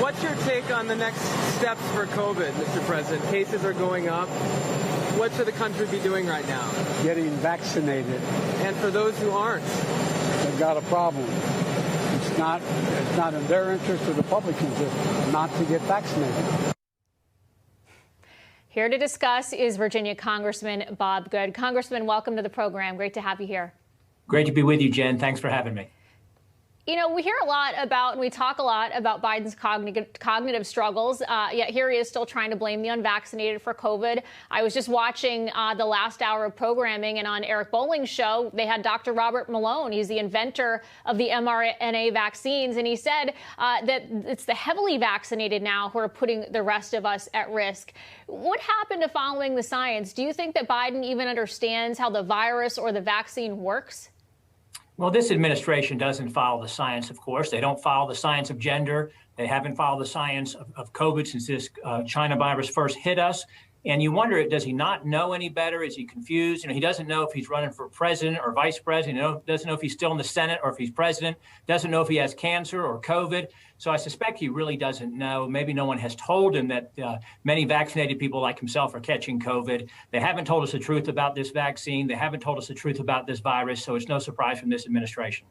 What's your take on the next steps for COVID, Mr. President? Cases are going up. What should the country be doing right now? Getting vaccinated. And for those who aren't? They've got a problem. It's not in their interest or the public's interest not to get vaccinated. Here to discuss is Virginia Congressman Bob Good. Congressman, welcome to the program. Great to have you here. Great to be with you, Jen. Thanks for having me. You know, we hear a lot about, and we talk a lot about Biden's cognitive struggles, yet here he is still trying to blame the unvaccinated for COVID. I was just watching the last hour of programming, and on Eric Bolling's show, they had Dr. Robert Malone. He's the inventor of the mRNA vaccines, and he said that it's the heavily vaccinated now who are putting the rest of us at risk. What happened to following the science? Do you think that Biden even understands how the virus or the vaccine works? Well, this administration doesn't follow the science, of course. They don't follow the science of gender. They haven't followed the science of COVID since this China virus first hit us. And you wonder, does he not know any better? Is he confused? You know, he doesn't know if he's running for president or vice president. He doesn't know if he's still in the Senate or if he's president. Doesn't know if he has cancer or COVID. So I suspect he really doesn't know. Maybe no one has told him that many vaccinated people like himself are catching COVID. They haven't told us the truth about this vaccine. They haven't told us the truth about this virus. So it's no surprise from this administration.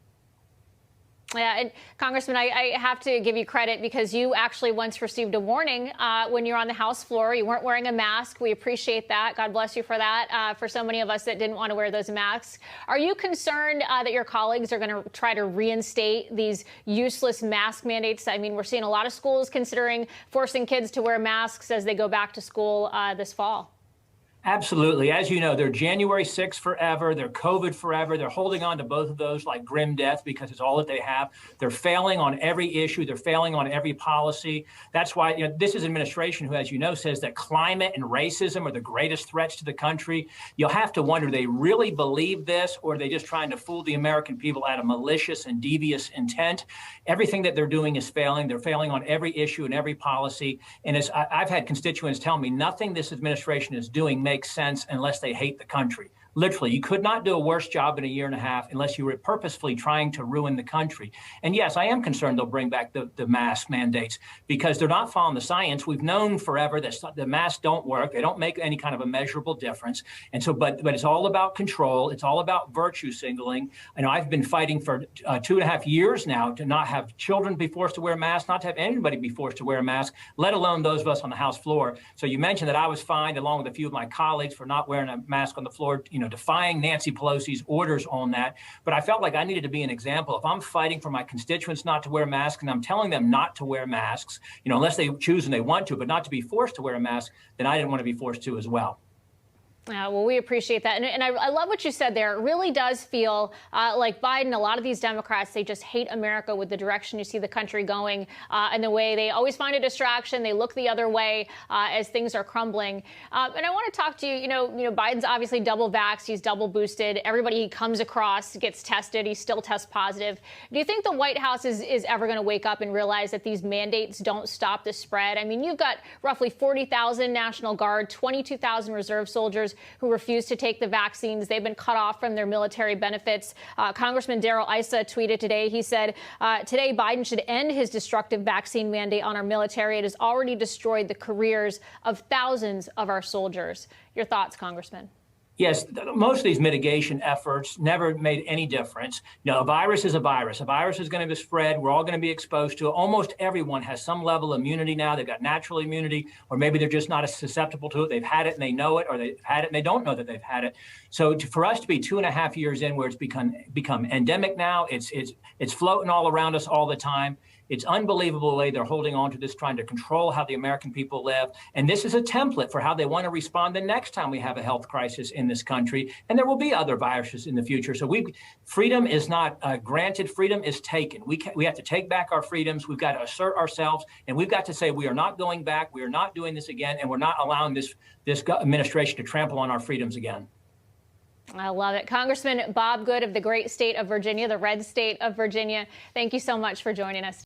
Yeah, and Congressman, I have to give you credit because you actually once received a warning when you're on the House floor. You weren't wearing a mask. We appreciate that. God bless you for that. For so many of us that didn't want to wear those masks. Are you concerned that your colleagues are going to try to reinstate these useless mask mandates? I mean, we're seeing a lot of schools considering forcing kids to wear masks as they go back to school this fall. Absolutely. As you know, they're January 6th forever. They're COVID forever. They're holding on to both of those like grim death because it's all that they have. They're failing on every issue. They're failing on every policy. That's why this is an administration who, as you know, says that climate and racism are the greatest threats to the country. You'll have to wonder, do they really believe this, or are they just trying to fool the American people out of malicious and devious intent? Everything that they're doing is failing. They're failing on every issue and every policy. And as I've had constituents tell me, nothing this administration is doing makes sense unless they hate the country. Literally, you could not do a worse job in a year and a half unless you were purposefully trying to ruin the country. And yes, I am concerned they'll bring back the mask mandates because they're not following the science. We've known forever that the masks don't work. They don't make any kind of a measurable difference. And so, but it's all about control. It's all about virtue signaling. I know I've been fighting for 2.5 years now to not have children be forced to wear masks, not to have anybody be forced to wear a mask, let alone those of us on the House floor. So you mentioned that I was fined along with a few of my colleagues for not wearing a mask on the floor, defying Nancy Pelosi's orders on that. But I felt like I needed to be an example. If I'm fighting for my constituents not to wear masks and I'm telling them not to wear masks, unless they choose and they want to, but not to be forced to wear a mask, then I didn't want to be forced to as well. Well, we appreciate that. And I love what you said there. It really does feel like Biden, a lot of these Democrats, they just hate America with the direction you see the country going and the way they always find a distraction. They look the other way as things are crumbling. And I want to talk to you, Biden's obviously double vaxxed. He's double boosted. Everybody he comes across gets tested. He still tests positive. Do you think the White House is ever going to wake up and realize that these mandates don't stop the spread? I mean, you've got roughly 40,000 National Guard, 22,000 reserve soldiers who refuse to take the vaccines. They've been cut off from their military benefits. Congressman Darrell Issa tweeted today. He said, today Biden should end his destructive vaccine mandate on our military. It has already destroyed the careers of thousands of our soldiers. Your thoughts, Congressman? Yes, most of these mitigation efforts never made any difference. A virus is a virus. A virus is going to be spread. We're all going to be exposed to it. Almost everyone has some level of immunity now. They've got natural immunity, or maybe they're just not as susceptible to it. They've had it and they know it, or they've had it and they don't know that they've had it. So for us to be 2.5 years in where it's become endemic now, it's floating all around us all the time. It's unbelievable the way they're holding on to this, trying to control how the American people live. And this is a template for how they want to respond the next time we have a health crisis in this country. And there will be other viruses in the future. So freedom is not granted. Freedom is taken. We have to take back our freedoms. We've got to assert ourselves. And we've got to say we are not going back. We are not doing this again. And we're not allowing this administration to trample on our freedoms again. I love it. Congressman Bob Good of the great state of Virginia, the red state of Virginia, thank you so much for joining us.